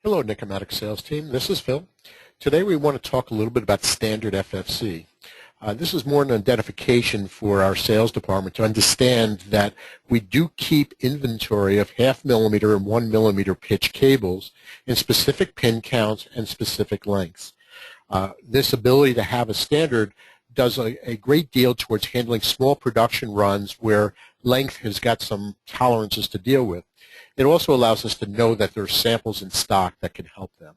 Hello, Nicomatic sales team. This is Phil. Today we want to talk a little bit about standard FFC. This is more an identification for our sales department to understand that we do keep inventory of 0.5 millimeter and 1 millimeter pitch cables in specific pin counts and specific lengths. This ability to have a standard does a great deal towards handling small production runs where length has got some tolerances to deal with. It also allows us to know that there are samples in stock that can help them.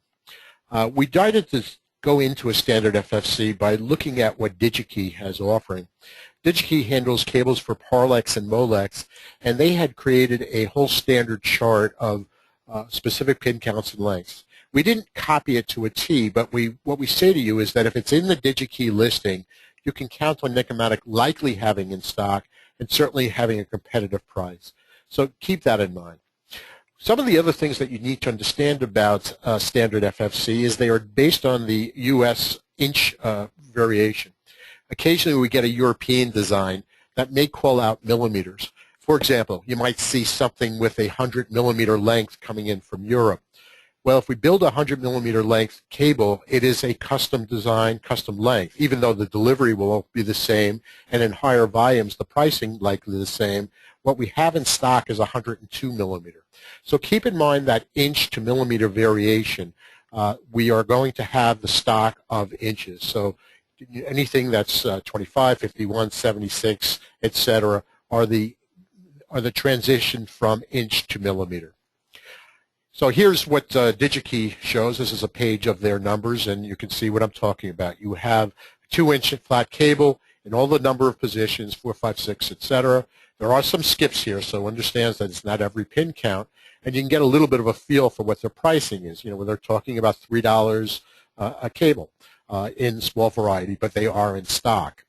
We decided to go into a standard FFC by looking at what DigiKey has offering. DigiKey handles cables for Parlex and Molex, and they had created a whole standard chart of specific pin counts and lengths. We didn't copy it to a T, but what we say to you is that if it's in the DigiKey listing, you can count on Nicomatic likely having in stock and certainly having a competitive price. So keep that in mind. Some of the other things that you need to understand about standard FFC is they are based on the U.S. inch variation. Occasionally we get a European design that may call out millimeters. For example, you might see something with a 100 millimeter length coming in from Europe. Well, if we build a 100 millimeter length cable, it is a custom design, custom length, even though the delivery will be the same, and in higher volumes, the pricing likely the same. What we have in stock is 102 millimeter. So keep in mind that inch to millimeter variation. We are going to have the stock of inches. So anything that's 25, 51, 76, etc., are the transition from inch to millimeter. So here's what DigiKey shows. This is a page of their numbers, and you can see what I'm talking about. You have a 2-inch flat cable in all the number of positions, 4, 5, 6, etc. There are some skips here, so understand that it's not every pin count, and you can get a little bit of a feel for what their pricing is. You know, when they're talking about $3 a cable in small variety, but they are in stock.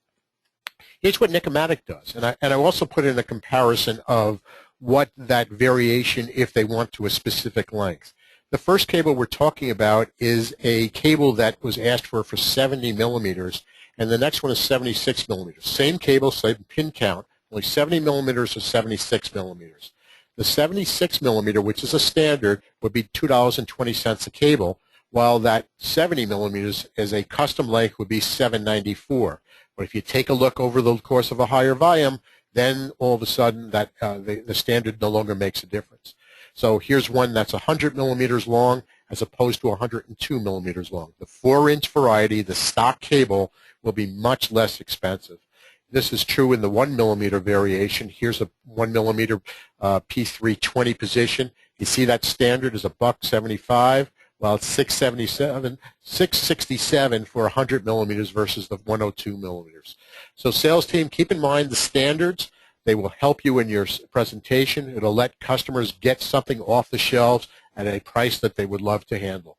Here's what Nicomatic does, and I also put in a comparison of what that variation if they want to a specific length. The first cable we're talking about is a cable that was asked for 70 millimeters, and the next one is 76 millimeters. Same cable, same pin count, only 70 millimeters or 76 millimeters. The 76 millimeter, which is a standard, would be $2.20 a cable, while that 70 millimeters as a custom length would be $7.94. But if you take a look over the course of a higher volume, then all of a sudden that the standard no longer makes a difference. So here's one that's 100 millimeters long as opposed to 102 millimeters long. The 4-inch variety, the stock cable, will be much less expensive. This is true in the 1 millimeter variation. Here's a 1 millimeter P320 position. You see that standard is $1.75, while it's $6.67 for 100 millimeters versus the 102 millimeters. So sales team, keep in mind the standards. They will help you in your presentation. It'll let customers get something off the shelves at a price that they would love to handle.